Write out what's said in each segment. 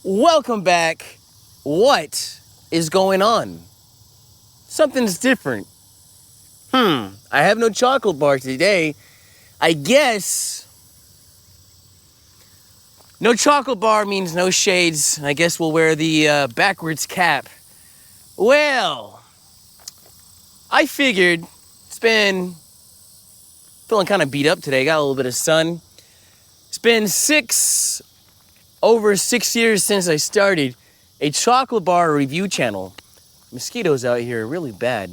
Welcome back. What is going on? Something's different. I have no chocolate bar today. I guess no chocolate bar means no shades. I guess we'll wear the backwards cap. Well, I figured it's been feeling kind of beat up today. Got a little bit of sun. It's been over 6 years since I started a chocolate bar review channel. Mosquitoes out here are really bad.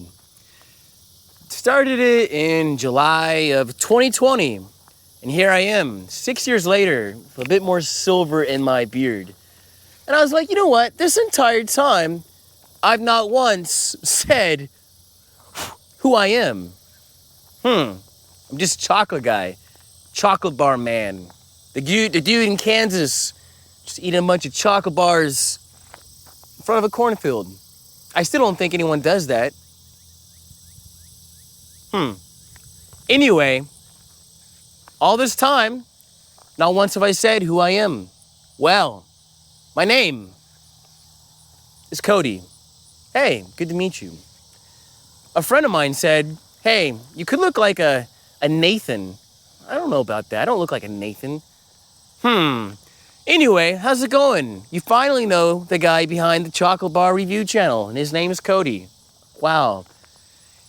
Started it in July of 2020, and here I am, 6 years later, with a bit more silver in my beard. And I was like, you know what? This entire time, I've not once said who I am. I'm just chocolate guy, chocolate bar man. The dude in Kansas, just eating a bunch of chocolate bars in front of a cornfield. I still don't think anyone does that. Anyway, all this time, not once have I said who I am. Well, my name is Cody. Hey, good to meet you. A friend of mine said, hey, you could look like a Nathan. I don't know about that. I don't look like a Nathan. Anyway, how's it going? You finally know the guy behind the Chocolate Bar Review channel, and his name is Cody. Wow.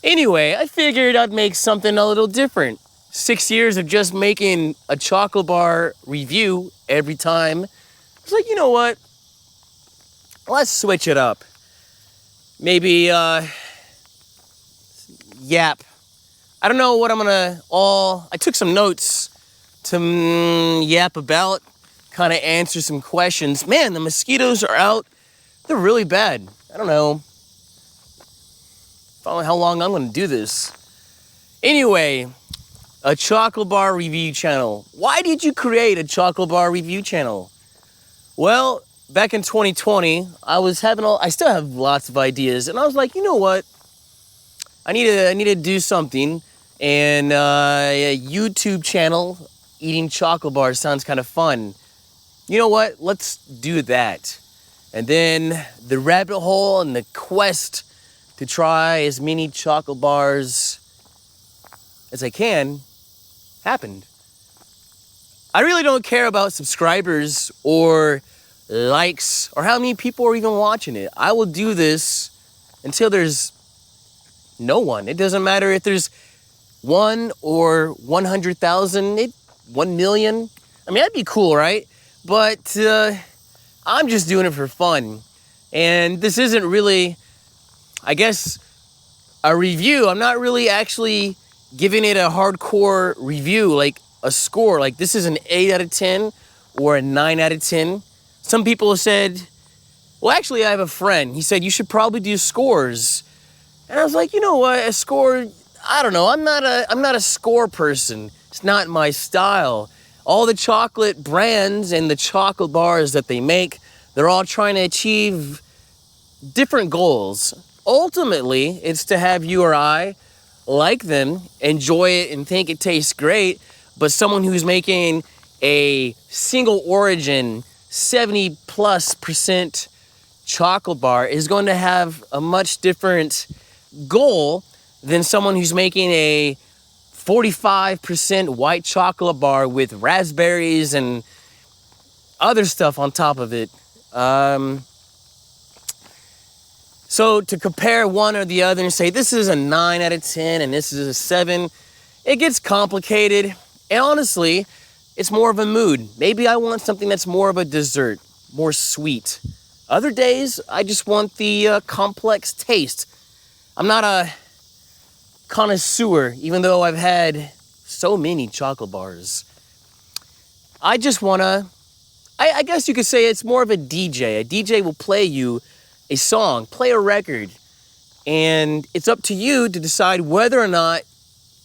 Anyway, I figured I'd make something a little different. 6 years of just making a chocolate bar review every time. I was like, you know what? Let's switch it up. Maybe, yap. I don't know what I'm gonna I took some notes to yap about, kind of answer some questions. Man, the mosquitoes are out. They're really bad. I don't know how long I'm gonna do this. Anyway, a chocolate bar review channel. Why did you create a chocolate bar review channel? Well, back in 2020, I still have lots of ideas, and I was like, you know what? I need to do something, and a YouTube channel eating chocolate bars sounds kind of fun. You know what? Let's do that. And then the rabbit hole and the quest to try as many chocolate bars as I can happened. I really don't care about subscribers or likes or how many people are even watching it. I will do this until there's no one. It doesn't matter if there's 1 or 100,000, 1 million. I mean, that'd be cool, right? But I'm just doing it for fun. And this isn't really, I guess, a review. I'm not really actually giving it a hardcore review, like a score. Like, this is an 8 out of 10 or a 9 out of 10. Some people have said, well, actually, I have a friend. He said, you should probably do scores. And I was like, you know what, a score, I don't know. I'm not a score person. It's not my style. All the chocolate brands and the chocolate bars that they make, they're all trying to achieve different goals. Ultimately, it's to have you or I like them, enjoy it, and think it tastes great. But someone who's making a single origin, 70+% chocolate bar is going to have a much different goal than someone who's making a 45% white chocolate bar with raspberries and other stuff on top of it. So to compare one or the other and say this is a 9 out of 10 and this is a 7, it gets complicated. And honestly, it's more of a mood. Maybe I want something that's more of a dessert, more sweet. Other days, I just want the complex taste. I'm not a connoisseur, even though I've had so many chocolate bars. I just wanna, I guess you could say it's more of a DJ. A DJ will play you a song, play a record, and it's up to you to decide whether or not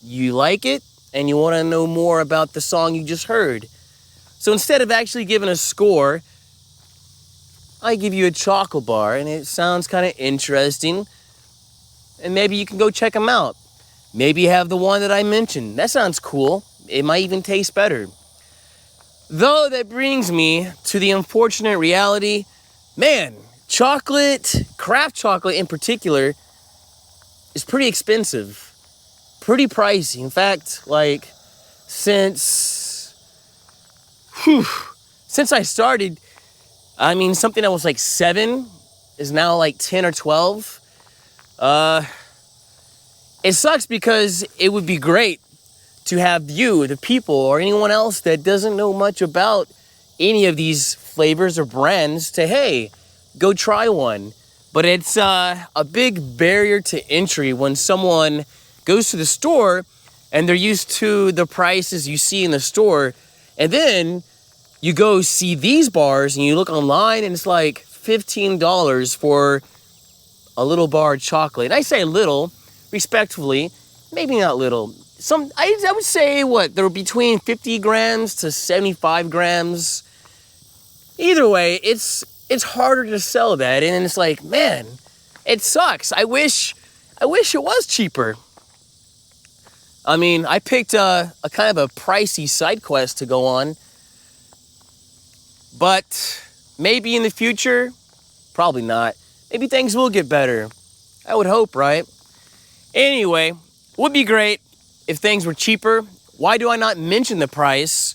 you like it and you wanna know more about the song you just heard. So instead of actually giving a score, I give you a chocolate bar, and it sounds kind of interesting, and maybe you can go check them out. Maybe you have the one that I mentioned. That sounds cool. It might even taste better. Though that brings me to the unfortunate reality, man, chocolate, craft chocolate in particular, is pretty expensive, pretty pricey. In fact, like since since I started, I mean something that was like 7 is now like 10 or 12. It sucks because it would be great to have you, the people, or anyone else that doesn't know much about any of these flavors or brands to, hey, go try one. But it's a big barrier to entry when someone goes to the store and they're used to the prices you see in the store. And then you go see these bars and you look online and it's like $15 for a little bar of chocolate. And I say little, respectfully, maybe not little. I would say they're between 50 grams to 75 grams. Either way, it's harder to sell that, and it's like, man, it sucks. I wish it was cheaper. I mean, I picked a kind of a pricey side quest to go on, but maybe in the future, probably not. Maybe things will get better. I would hope, right? Anyway, would be great if things were cheaper. Why do I not mention the price?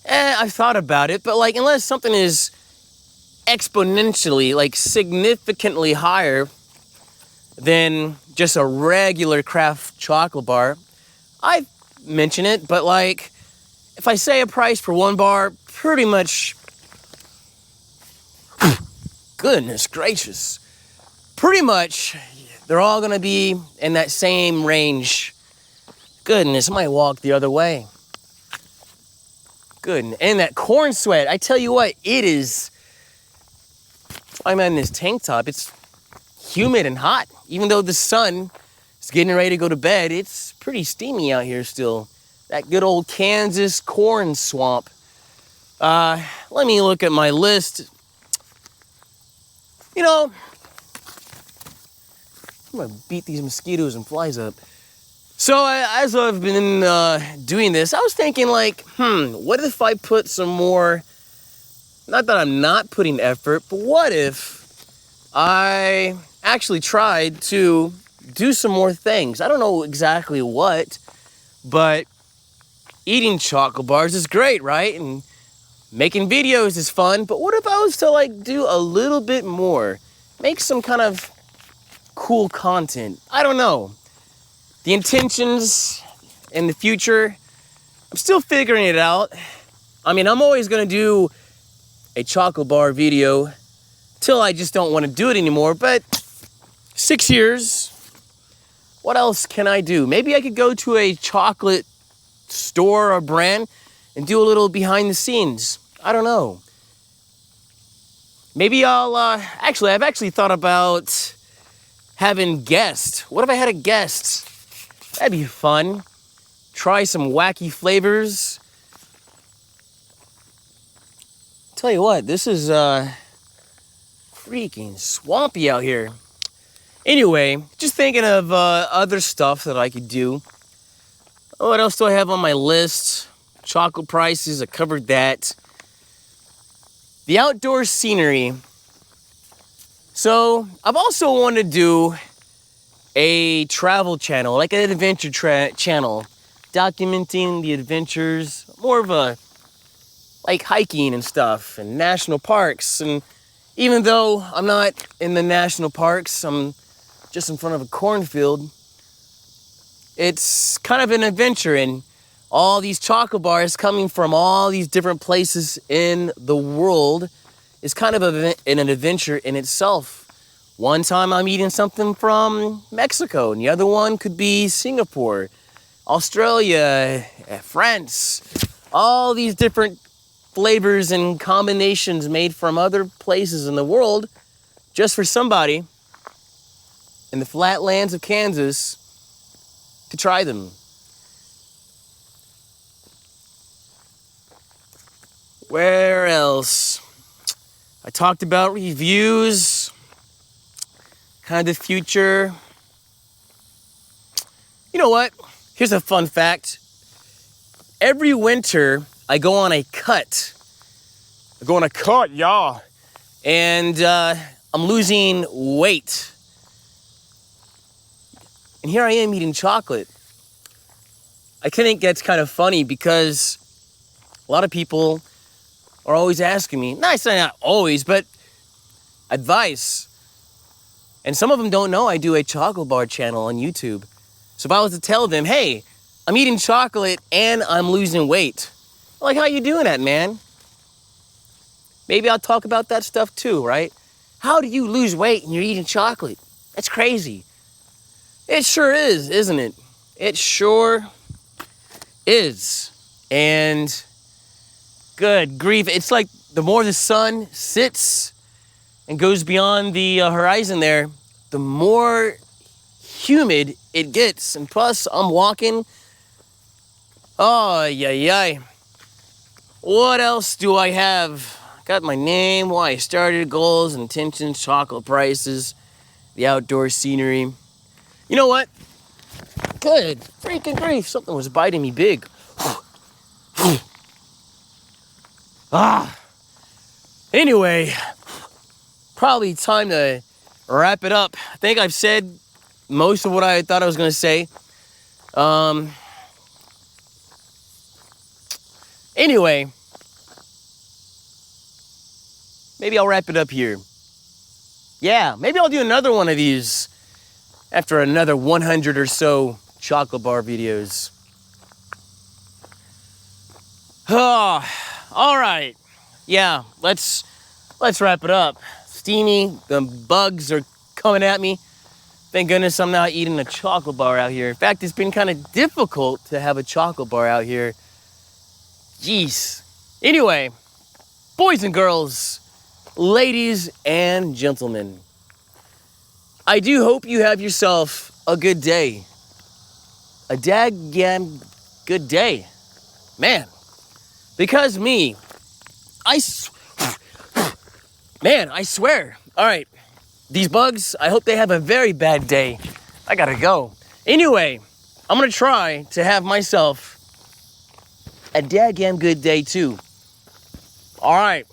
I've thought about it, but like, unless something is exponentially, like significantly higher than just a regular craft chocolate bar, I mention it. But like, if I say a price for one bar, pretty much, goodness gracious, pretty much they're all gonna be in that same range. Goodness, I might walk the other way. Good. And that corn sweat, I tell you what, it is. I'm in this tank top. It's humid and hot. Even though the sun is getting ready to go to bed, it's pretty steamy out here still. That good old Kansas corn swamp. Let me look at my list. You know, I'm gonna beat these mosquitoes and flies up. So as I've been doing this, I was thinking like, what if I put some more, not that I'm not putting effort, but what if I actually tried to do some more things? I don't know exactly what, but eating chocolate bars is great, right? And making videos is fun, but what if I was to like do a little bit more? Make some kind of cool content. I don't know. The intentions in the future, I'm still figuring it out. I mean, I'm always gonna do a chocolate bar video till I just don't want to do it anymore, but 6 years, what else can I do? Maybe I could go to a chocolate store or brand and do a little behind the scenes. I don't know. Maybe I've actually thought about having guests. What if I had a guest? That'd be fun. Try some wacky flavors. Tell you what, this is freaking swampy out here. Anyway, just thinking of other stuff that I could do. What else do I have on my list? Chocolate prices, I covered that. The outdoor scenery. So, I've also wanted to do a travel channel, like an adventure channel, documenting the adventures, more of a, like hiking and stuff, and national parks. And even though I'm not in the national parks, I'm just in front of a cornfield, it's kind of an adventure, and all these chocolate bars coming from all these different places in the world is kind of an adventure in itself. One time I'm eating something from Mexico, and the other one could be Singapore, Australia, France, all these different flavors and combinations made from other places in the world, just for somebody in the flatlands of Kansas to try them. Where else? I talked about reviews, kind of the future. You know what? Here's a fun fact. Every winter, I go on a cut. I go on a cut, y'all. And I'm losing weight. And here I am eating chocolate. I think that's kind of funny because a lot of people are always asking me, not always, but advice. And some of them don't know I do a chocolate bar channel on YouTube. So if I was to tell them, hey, I'm eating chocolate and I'm losing weight. Like, how you doing that, man? Maybe I'll talk about that stuff too, right? How do you lose weight and you're eating chocolate? That's crazy. It sure is, isn't it? It sure is. And good grief, it's like the more the sun sits and goes beyond the horizon there, the more humid it gets. And plus, I'm walking. Oh, yeah. What else do I have? Got my name, why I started, goals, intentions, chocolate prices, the outdoor scenery. You know what? Good freaking grief, something was biting me big. Anyway, probably time to wrap it up. I think I've said most of what I thought I was going to say. Anyway, maybe I'll wrap it up here. Yeah, maybe I'll do another one of these after another 100 or so chocolate bar videos. Oh, all right. Yeah, let's wrap it up. Steamy, the bugs are coming at me. Thank goodness I'm not eating a chocolate bar out here. In fact, it's been kind of difficult to have a chocolate bar out here. Jeez. Anyway, boys and girls, ladies and gentlemen, I do hope you have yourself a good day. A daggum good day. Man, because me, I swear. All right, these bugs, I hope they have a very bad day. I gotta go. Anyway, I'm gonna try to have myself a daggum good day too. All right.